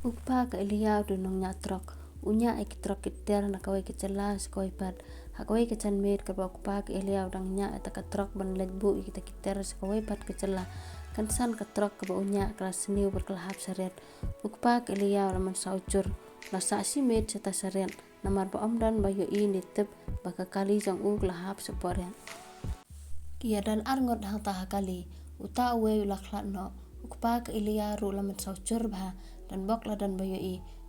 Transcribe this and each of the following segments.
Ukpa ka Elia dunong nyatrok. Unya trok kiter na kawai kejelas kawai pat. Hakawai kecan med ka ukpa ka Elia udang nya eta trok ban lejbu kita kiter kawai pat kejela. Kansan trok ka unya kelas seniu berkelahap seret. Ukpa ka Elia laman saucur. La saksi med seta seret. Namar ba omdan ba yo ini tep baka kali jang kelahap seporen. Kia dan arngot hang kali. Uta uwe ulaklat no. Ukpa ka Elia ru laman saucur bah. Dan bok la dan bayo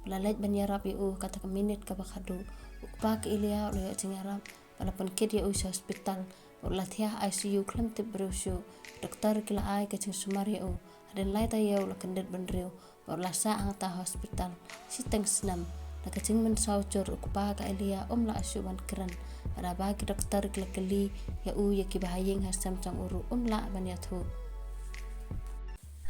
pelalej ban yarap kata ke minit ka Khatduh. Ukpa ka Elia lo jing yarap walaupun kid sa hospital latiah ICU klam tip berusyo doktor kila ai ke jing sumar dan lai ta la kendet ban riu la sa ang ta hospital siteng senam la ke jing men saucur ukpa ka Elia la asu ban keren ada bagi doktor kila keli ya ki bahayeng hasam cang uru la ban yathu.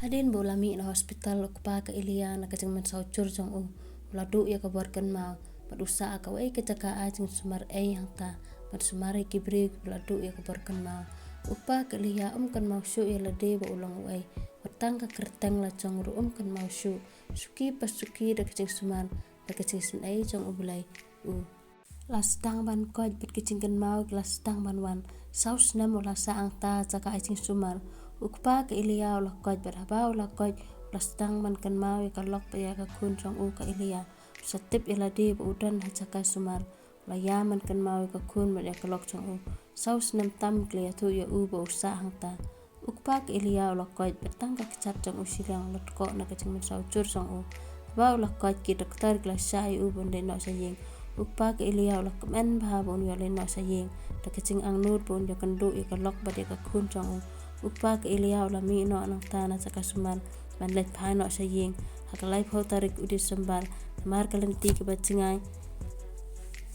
Hadin bola mi na hospital ukpa ka Elia na kajeng men saucur jong ladu ya kabarkan mau padusa ka wai kecaka ajeng sumar hang ta pat sumari kibri ladu ya kabarkan mau ukpa ka Elia kan mau syu ya lade ba ulang wai petang ka kerteng la jong ru kan mau syu suki pasuki da kajeng sumar da kajeng sen jong ubulai lastang ban koj bet kajeng kan mau lastang ban wan saus nam la sa ang ta caka ajeng sumar ukpa ka Elia la koj berhaba la koj lastang man kan mau ka lok pa ya ka kun jong ka Elia satip ilade ba udan hacaka sumar la ya man kan mau ka kun ya ka lok jong saus nam tam kle thu ya ba usa hang ta ukpa ka Elia la koj betang ka kecap jong silang lot ko na ka jeng saucur jong ba la koj ki doktor kla sa bonde no sa yeng ukpa ka Elia la men ba bon ya le no sa yeng ta ka jeng ang nur bon ya kan do ya ka lok ba ya ka kun jong ukpa ka Elia la mi no nang tana caka sumar ban let phano sa yeng hakalai pho tarik udi sembar mar kalenti ke bacingai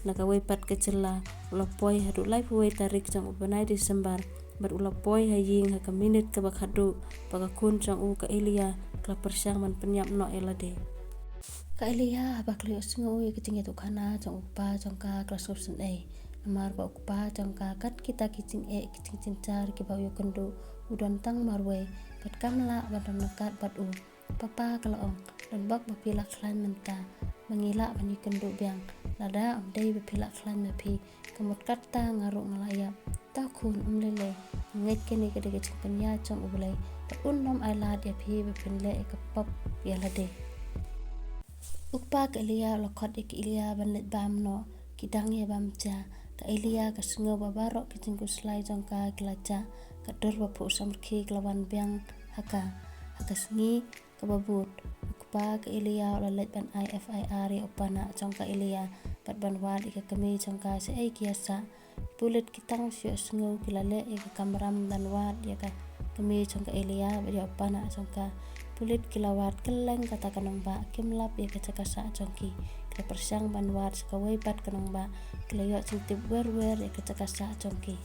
naka wai pat ke cela ulapoi hadu lai wai tarik jang ubanai di sembar bar ulapoi ha yeng ha minit ke Khatduh baka kun jang ka Elia kla persang man penyap no elade ka Elia bak leo Sngewbha ke jingjia tu khana jang ukpa jang ka klas option namar ba ukpa jang ka kat kita kicing kicing car ke bayo kendo udan tang marwe pat kamla badam nakat bat papa kalaong dan bak bapila klan menta mengila bani kendo biang lada dei bapila klan mepi kamut kata ngaruk ngalaya ta kun lele nget kene ke de penya chong ubulai nom aila dia pi bapinle ke pop ya lade ukpa ka Elia lokot ke Elia banlet bam no kidang ye bam cha ka Elia ka Sngewbha barok ke jingku slai jong ka kilaca ka dor bapu samki klawan biang haka sengi ka babut ukpa ka Elia la let ban IFIR ya upana jong ka Elia pat ban wal ka kami jong ka se kiasa bulet kitang syo Sngewbha kilale ka kamram dan wat ya ka kami jong ka Elia ya upana jong ka bulet kilawat keleng kata kanong ba kimlap ya ka cakasa jong ki ka persang ban wat ka wai pat kanong ba kilayo cintip wer ya ka cakasa jong ki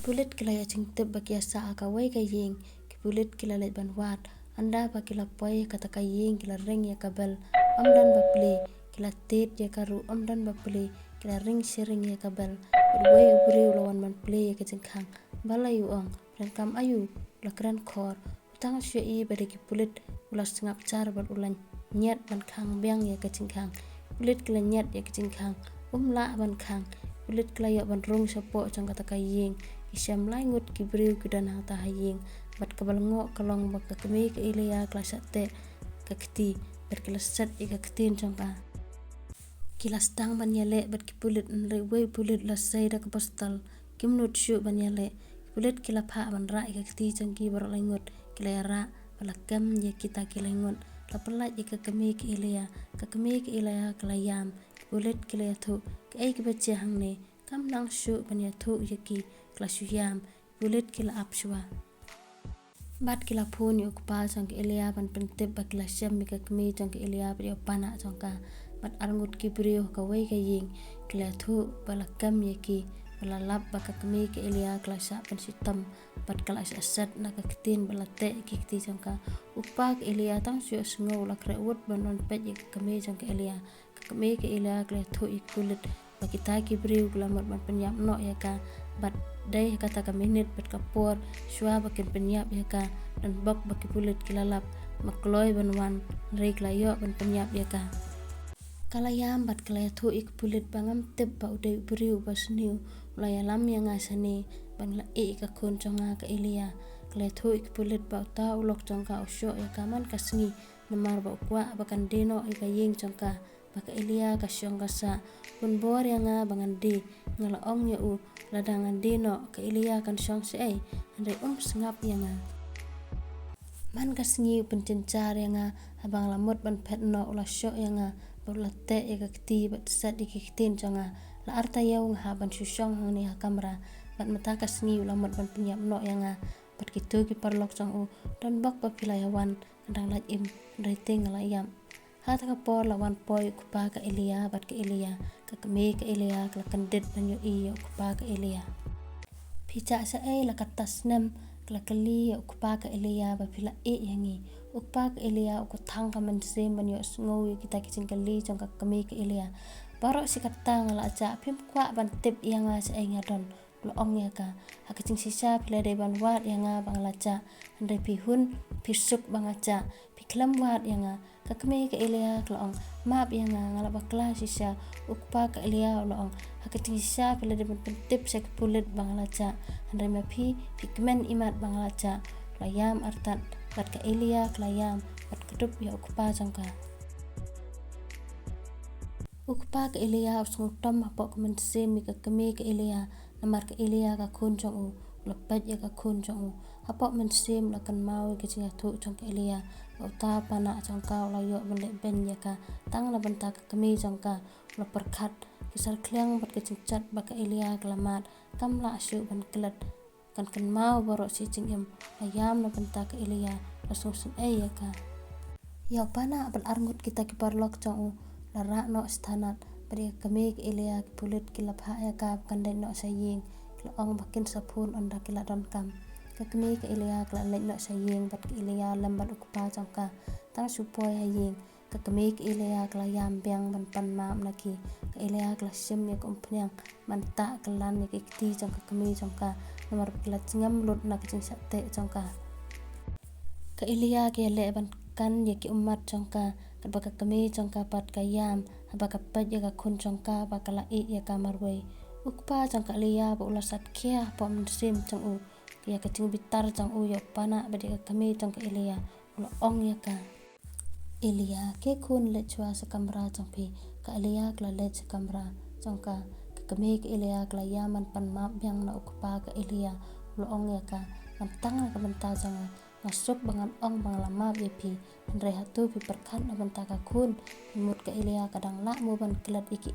bulet kilaya cintip bakiasa ka wai ka yeng bulet kilalet ban wat anda ba kila poi kata ka yeng kila reng ya kabel amdan ba play kila tet ya karu amdan ba play kila ring sering ya kabel wai ubri lawan man play ya kejengkang balayu dan kam ayu la kran khor utang syai badagi bulet ulas ngap car ban ulan nyat ban khang biang ya kejengkang bulet kila nyat ya kejengkang la ban khang bulet kila ya ban rong sapo jang kata ka yeng isyam laingut kibriu kudan hang ta hayeng bat kabalngo kalong baka kemi ka Elia klasat te ka kti berkelasat ika ktin jongka kilas tang ban yale bat kipulit nre we pulit la sayda ka postal kimnut syu ban yale pulit kila pha ban ra ika kti jangki bar laingut kila ra bala kam ye kita kilaingut la pelat ika kemi ka Elia kala yam pulit kila thu ka ai ki bace hang ne kam lang syu ban ya thu yaki kelas yam bulet kila apswa bat kila phun ukpa jang ke Elia ban pentep bak kila syam mika kemi jang ke Elia brio pana jang ka bat arngut kibrio ka wai ka yeng kila thu bala kam yaki bala lap bak kemi ke Elia kila sa pen sitam bat kala asat na ka ktin bala te ki kti jang ka ukpa ke Elia tang syu Sngewbha la kre wot ban non pet kemi jang ke Elia kila thu ik bulet kita kibrio glamat ban penyap no ya ka bat dai kata ka minit bat kapor syua bakin penyap ya ka dan bak baki bulet kilalap makloi banwan rei klayo ban penyap ya ka. Kalayam bat kalaya thu ik pulit bangam tip ba udai beriu basniu ulaya lam yang asani bang la ka kun chonga ka ilia kalaya thu ik pulit ba ta ulok chongka usyo ya kaman kasngi namar ba ukwa bakan dino ika ying chongka baka ilia ka syongka sa bun bor yang bangandi ngala ong ya u ladangan dino ka ilia kan syong se ai andre sngap yang man kasngi pencencar yang abang lamut ban petno ula syo yang bulate ika kti bat sat ikiktin chonga la arta yau nga ban syusyong hang ni kamera bat mata kasngi lamut ban penyap no yang bat kitu ki parlok chong u don bak pa pilayawan ndang laj im rating layam hat ka por lawan poi kupa ka ilia bat ka ilia ka keme ka ilia ka kandit ban yo i kupa ka ilia picha sa ai la katas nem la kali kupa ka ilia ba pila yangi ukpa ka ilia uku thang ka mensem ban yo sngowi kita kicing kali chong ka keme ka ilia baro si katang la aja pim kwa ban tip yang sa ai ngadon loong ya ka hakicing shisha pila de ban wat yang bang laca andre pihun pisuk bang aja piklam wat yang ka keme ka ilia loong map yang ngala bakla shisha ukpa ka ilia loong hakicing shisha pila de ban tip sa pulit bang laca andre mapi pigmen imat bang laca layam artat bat ka ilia klayam bat kedup ya ukpa jangka ukpa ka ilia usung tom apok mensem ka keme ka ilia namar ka ilia ka kun jong u lepat ya ka kun jong u apok mensem la kan mau ka jinga thu jong ka ilia uta pana jangka la yo ben ben ya ka tang la benta ka keme jangka la perkhat kisar klyang bat ka cingcat ba ka ilia klamat kam la asyu ban klet kan mau baro si cingem ayam la benta ka ilia langsung sun ya ka ya pana bal arngut kita ki parlok chong u la ra no stanat bari kame ki ilia ki pulit ki lapha ya ka kandai no saying la ong bakin sapun onda ki la don kam ka kame ki ilia kla le no saying bat ki ilia lambat ukpa chongka tang supoi haying ka kame ki ilia kla yam biang ban pan mam naki ka ilia kla sim ya kompnyang manta klan ni ki ti chong ka kame chongka nomor kla chingam lut nak jing satte chongka ka ilia ke le ban kan ye ki umat chongka ka baka kame chongka pat ka yam baka pat ya ka kun chongka baka la ya ka marwei ukpa chongka liya ba ulasat kya pom sim chong u ya ka ting bitar chong u ya pana ba de ka kame chongka ilia ula ong ya ka ilia ke kun le chwa sa kamera chongpi ka ilia kla le sa kamera chongka ka kame ka ilia kla yaman pan map yang na ukpa ka ilia ula ong ya ka mantang ka benta chonga masuk bangan ong bang lama bepi andre hatu pi perkhat na banta ka kun mut ka ilia kadang la mo ban klat iki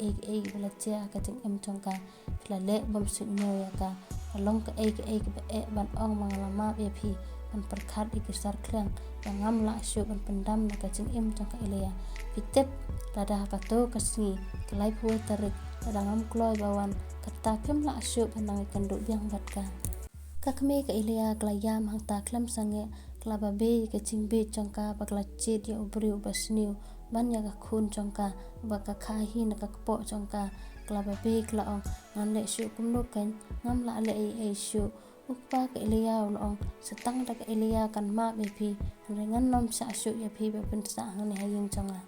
bala cha ka jing em chongka kla le bam su nyo ya ka along ka ba ban ong bang lama bepi ban perkhat iki sar klang bangam la syu ban pendam na ka jing em chongka ilia pitep lada ka to kasni klai pu tarik kadang kloi bawan kata kem la syu ban nang kandu biang bat ka kakme ka ilia klayam hang ta klam sange klaba be ka chingbe chongka bakla chet ya ubri ubasniu ban ya ka khun chongka baka khahi na ka po chongka klaba be klaong ngan le syu kumno kan ngam la le ai syu ukpa ka ilia ulong setang da ka ilia kan ma be pi ngan nom sa syu ya pi be pen sa hang ne haying chonga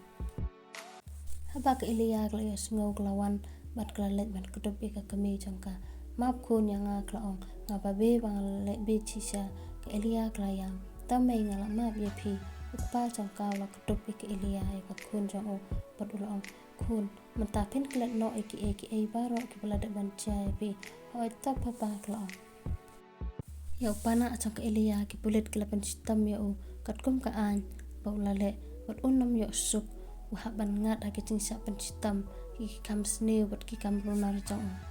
haba ka ilia kla Sngewbha klawan bat kla let ban kutup ka kame chongka map kun yang klaong ngababe bang le be chisha ka ilia klayam tamai ngala map ye pi ukpa chongka la kutup ka ilia ka kun jong o bat ulong kun mata pin klet no iki baro ki balada ban chai pi hoi ta papa klaong ya pana chong ka ilia ki pulit kla pan sistem ya u katkum ka an ba ulale bat unnom yo suk wa ban ngat ha ki ching sa pan sistem ki kam sneu bat ki kam lunar chong